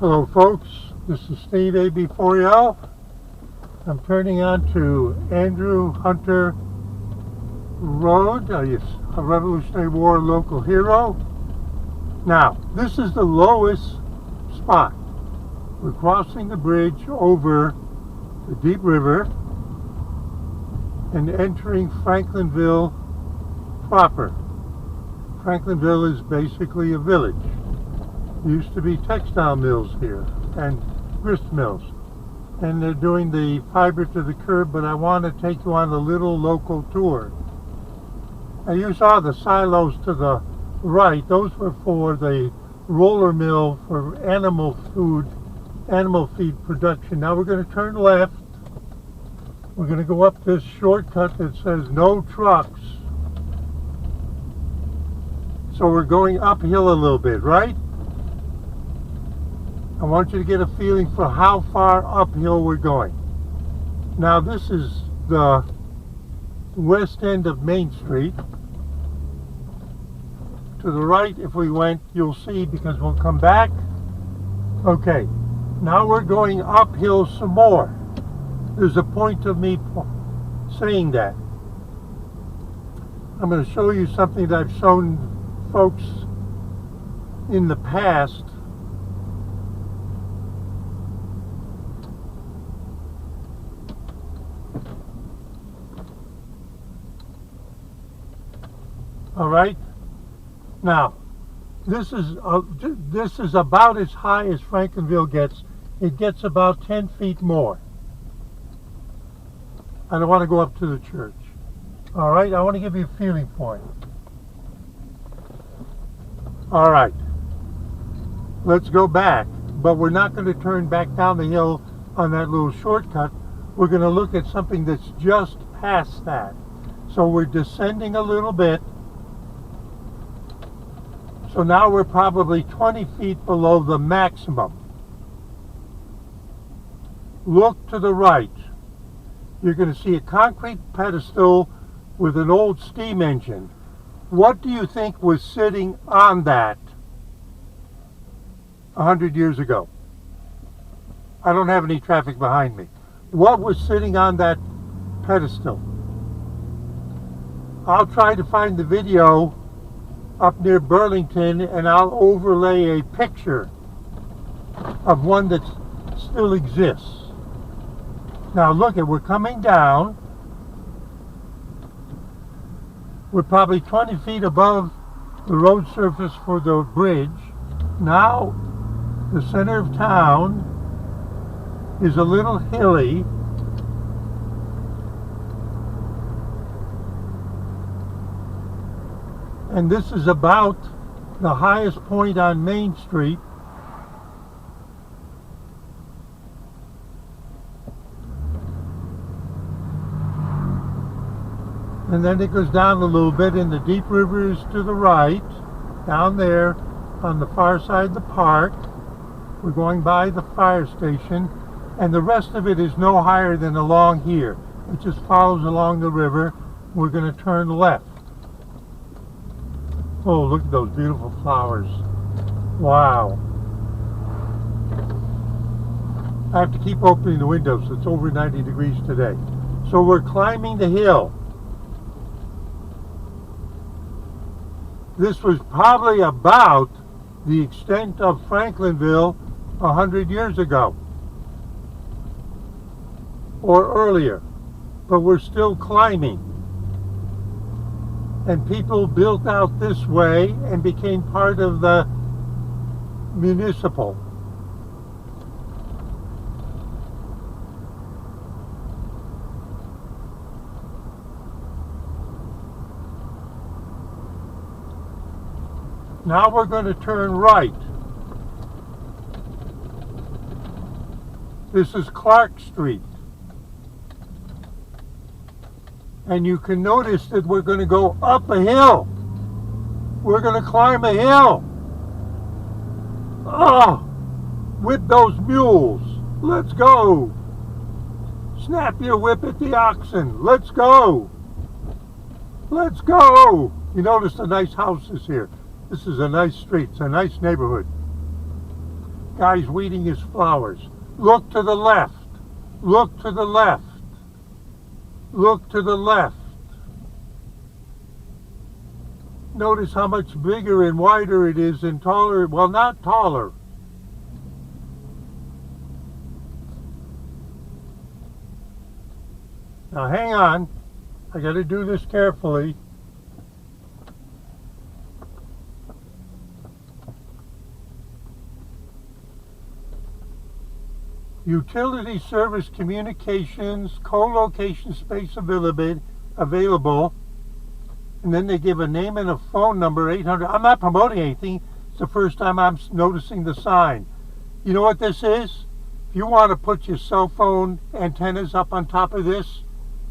Hello folks, this is Steve AB4L. I'm turning onto Andrew Hunter Road, a Revolutionary War local hero. Now, this is the lowest spot. We're crossing the bridge over the deep river and entering Franklinville proper. Franklinville is basically a village. There used to be textile mills here and grist mills, and they're doing the fiber to the curb, but I want to take you on a little local tour. Now, you saw the silos to the right. Those were for the roller mill for animal feed production. Now we're going to turn left. We're going to go up this shortcut that says no trucks. So we're going uphill a little bit, right? I want you to get a feeling for how far uphill we're going. Now this is the west end of Main Street. To the right, if we went, you'll see, because we'll come back. Okay, now we're going uphill some more. There's a point of me saying that. I'm going to show you something that I've shown folks in the past. All right. Now, this is about as high as Franklinville gets. It gets about 10 feet more. I don't want to go up to the church. All right. I want to give you a feeling for it. All right, let's go back, but we're not going to turn back down the hill on that little shortcut. We're going to look at something that's just past that. So we're descending a little bit. So now we're probably 20 feet below the maximum. Look to the right. You're going to see a concrete pedestal with an old steam engine. What do you think was sitting on that 100 years ago? I don't have any traffic behind me. What was sitting on that pedestal? I'll try to find the video up near Burlington, and I'll overlay a picture of one that still exists. Now look, we're coming down. We're probably 20 feet above the road surface for the bridge. Now, the center of town is a little hilly. And this is about the highest point on Main Street. And then it goes down a little bit, and the deep river is to the right, down there on the far side of the park. We're going by the fire station, and the rest of it is no higher than along here. It just follows along the river. We're going to turn left. Oh, look at those beautiful flowers. Wow. I have to keep opening the windows. It's over 90 degrees today. So we're climbing the hill. This was probably about the extent of Franklinville 100 years ago or earlier, but we're still climbing. And people built out this way and became part of the municipal. Now we're going to turn right. This is Clark Street. And you can notice that we're going to go up a hill. We're going to climb a hill. Oh, with those mules. Let's go. Snap your whip at the oxen. Let's go. Let's go. You notice the nice houses here. This is a nice street. It's a nice neighborhood. Guy's weeding his flowers. Look to the left. Look to the left. Look to the left. Notice how much bigger and wider it is and taller. Well, not taller. Now hang on. I got to do this carefully. Utility service communications, co-location space available, and then they give a name and a phone number, 800. I'm not promoting anything. It's the first time I'm noticing the sign. You know what this is? If you want to put your cell phone antennas up on top of this,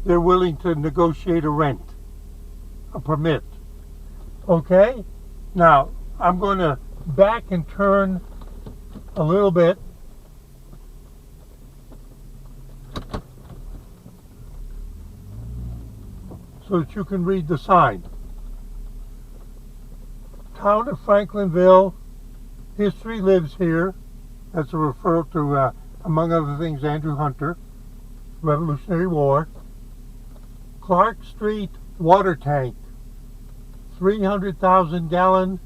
they're willing to negotiate a rent, a permit. Okay? Now, I'm going to back and turn a little bit. So that you can read the sign. Town of Franklinville, history lives here. That's a referral to, among other things, Andrew Hunter, Revolutionary War. Clark Street water tank, 300,000 gallon,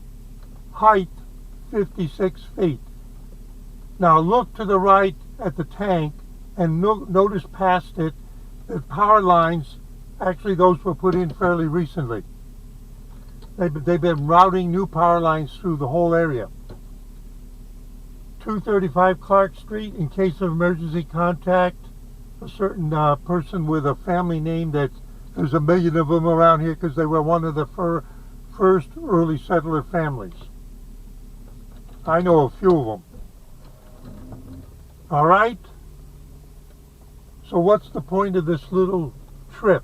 height 56 feet. Now look to the right at the tank and notice past it that power lines. Actually, those were put in fairly recently. They've been routing new power lines through the whole area. 235 Clark Street, in case of emergency contact, a certain person with a family name that there's a million of them around here because they were one of the first early settler families. I know a few of them. All right? So what's the point of this little trip?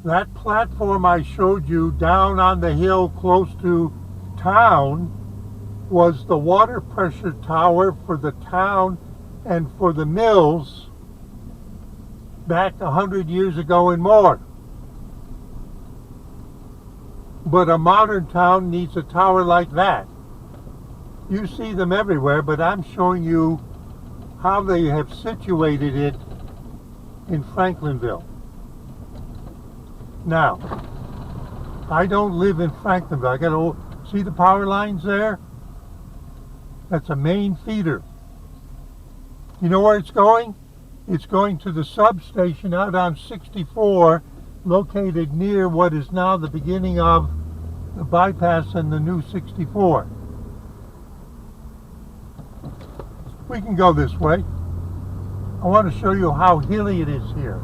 That platform I showed you down on the hill close to town was the water pressure tower for the town and for the mills back 100 years ago and more. But a modern town needs a tower like that. You see them everywhere, but I'm showing you how they have situated it in Franklinville. Now, I don't live in Franklinville. I got to see the power lines there? That's a main feeder. You know where it's going? It's going to the substation out on 64, located near what is now the beginning of the bypass and the new 64. We can go this way. I want to show you how hilly it is here.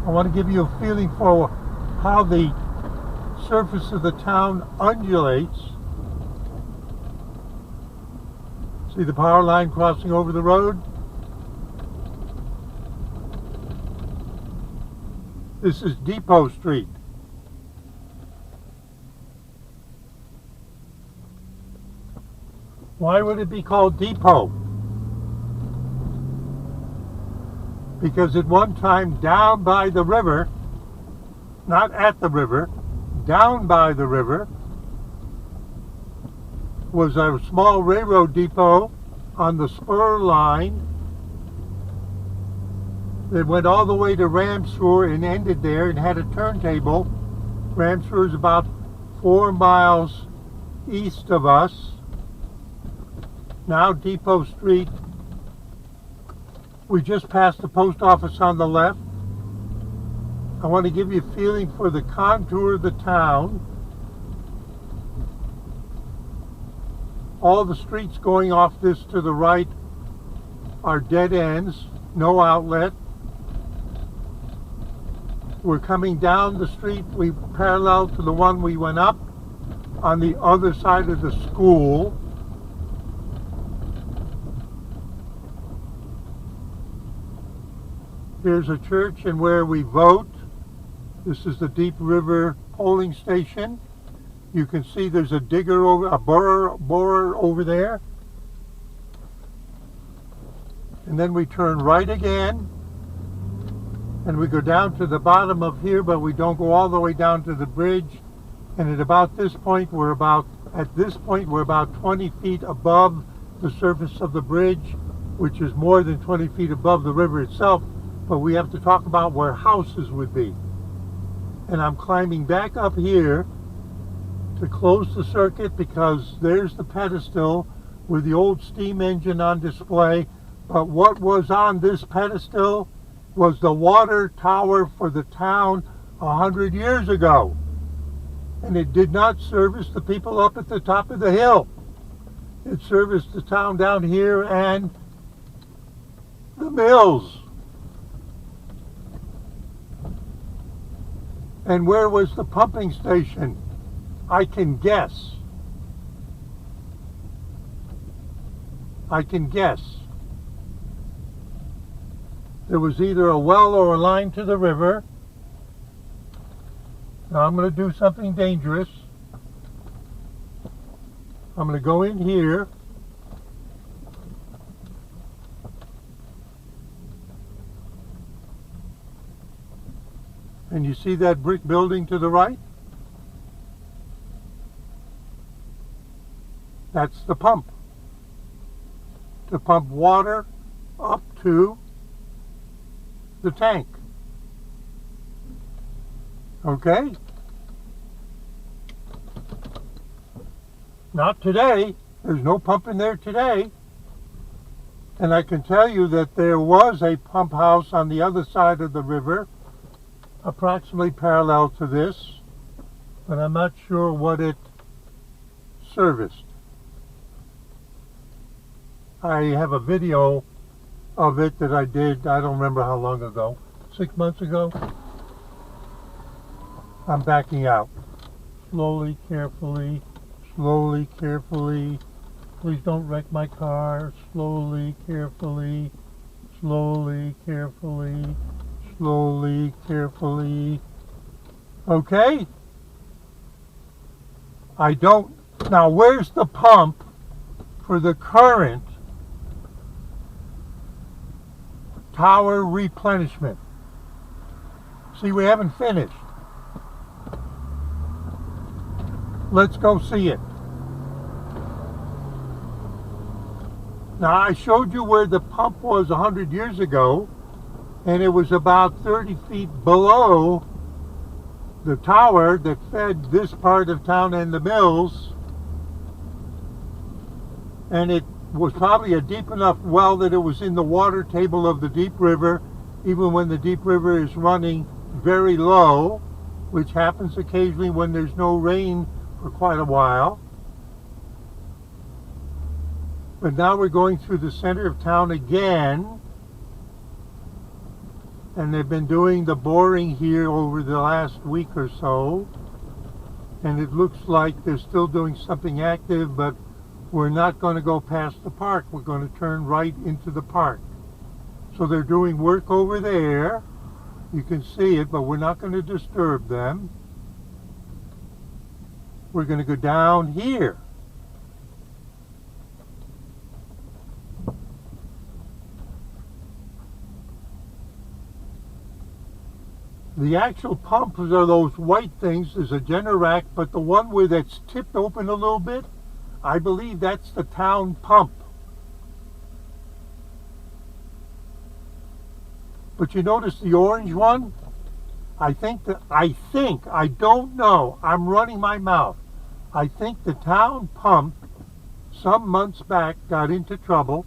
I want to give you a feeling for how the surface of the town undulates. See the power line crossing over the road? This is Depot Street. Why would it be called Depot? Because at one time down by the river, not at the river, down by the river, was a small railroad depot on the spur line that went all the way to Ramseur and ended there and had a turntable. Ramseur is about 4 miles east of us. Now Depot Street. We just passed the post office on the left. I want to give you a feeling for the contour of the town. All the streets going off this to the right are dead ends, no outlet. We're coming down the street, we parallel to the one we went up on the other side of the school. Here's a church and where we vote. This is the Deep River polling station. You can see there's a digger over, a borer over there. And then we turn right again. And we go down to the bottom of here, but we don't go all the way down to the bridge. And at about this point, we're about At this point, we're about 20 feet above the surface of the bridge, which is more than 20 feet above the river itself, but we have to talk about where houses would be. And I'm climbing back up here to close the circuit because there's the pedestal with the old steam engine on display. But what was on this pedestal was the water tower for the town 100 years ago. And it did not service the people up at the top of the hill. It serviced the town down here and the mills. And where was the pumping station? I can guess. I can guess. There was either a well or a line to the river. Now I'm going to do something dangerous. I'm going to go in here. And you see that brick building to the right? That's the pump. To pump water up to the tank. Okay? Not today. There's no pump in there today. And I can tell you that there was a pump house on the other side of the river, approximately parallel to this, but I'm not sure what it serviced. I have a video of it that I did, I don't remember how long ago, 6 months ago. I'm backing out. Slowly, carefully, slowly, carefully. Please don't wreck my car. Slowly, carefully, slowly, carefully, slowly, carefully. Okay? I don't... Now, where's the pump for the current tower replenishment? See, we haven't finished. Let's go see it. Now, I showed you where the pump was 100 years ago, and it was about 30 feet below the tower that fed this part of town and the mills. And it was probably a deep enough well that it was in the water table of the deep river, even when the deep river is running very low, which happens occasionally when there's no rain for quite a while. But now we're going through the center of town again, and they've been doing the boring here over the last week or so, and it looks like they're still doing something active, but we're not going to go past the park. We're going to turn right into the park. So they're doing work over there. You can see it, but we're not going to disturb them. We're going to go down here. The actual pumps are those white things. There's a Generac, but the one where that's tipped open a little bit, I believe that's the town pump. But you notice the orange one? I don't know, I'm running my mouth. I think the town pump some months back got into trouble.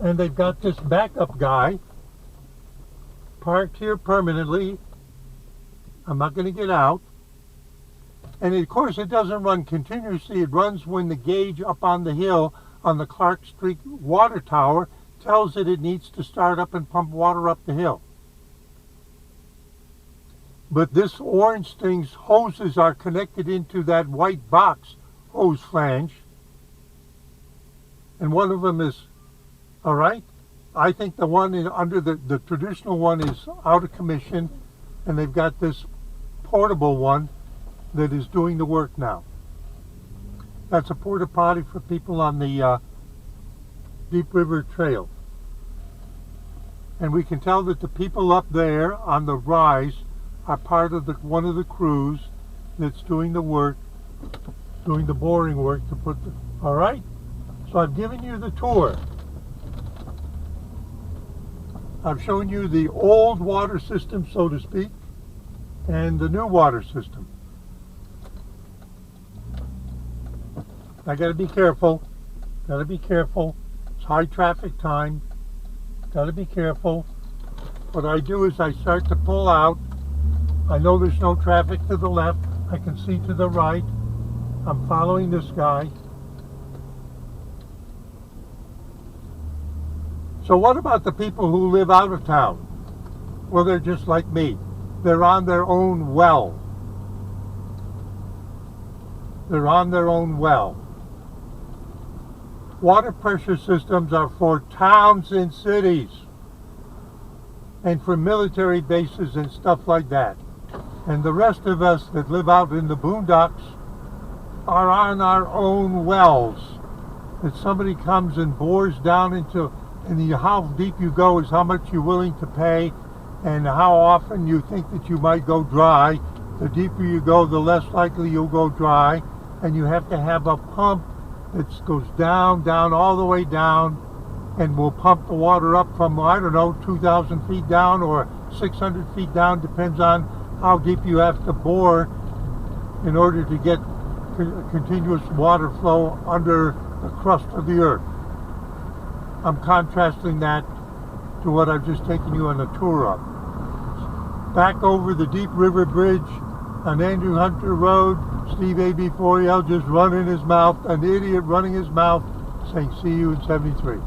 And they've got this backup guy parked here permanently. I'm not going to get out. And of course it doesn't run continuously. It runs when the gauge up on the hill on the Clark Street water tower tells it needs to start up and pump water up the hill. But this orange thing's hoses are connected into that white box hose flange. And one of them is, all right, I think the one under the traditional one is out of commission, and they've got this portable one that is doing the work now. That's a porta potty for people on the Deep River Trail. And we can tell that the people up there on the rise are part of one of the crews that's doing the work, doing the boring work to put the, all right? So I've given you the tour. I've shown you the old water system, so to speak, and the new water system. I gotta be careful. Gotta be careful. It's high traffic time. Gotta be careful. What I do is I start to pull out. I know there's no traffic to the left. I can see to the right. I'm following this guy. So what about the people who live out of town? Well, they're just like me. They're on their own well. They're on their own well. Water pressure systems are for towns and cities and for military bases and stuff like that. And the rest of us that live out in the boondocks are on our own wells that somebody comes and bores down into, and how deep you go is how much you're willing to pay and how often you think that you might go dry. The deeper you go, the less likely you'll go dry, and you have to have a pump that goes down, all the way down, and will pump the water up from, I don't know, 2,000 feet down or 600 feet down, depends on how deep you have to bore in order to get continuous water flow under the crust of the earth. I'm contrasting that to what I've just taken you on a tour of. Back over the Deep River Bridge on Andrew Hunter Road, Steve AB4L just running his mouth, an idiot running his mouth, saying see you in 73.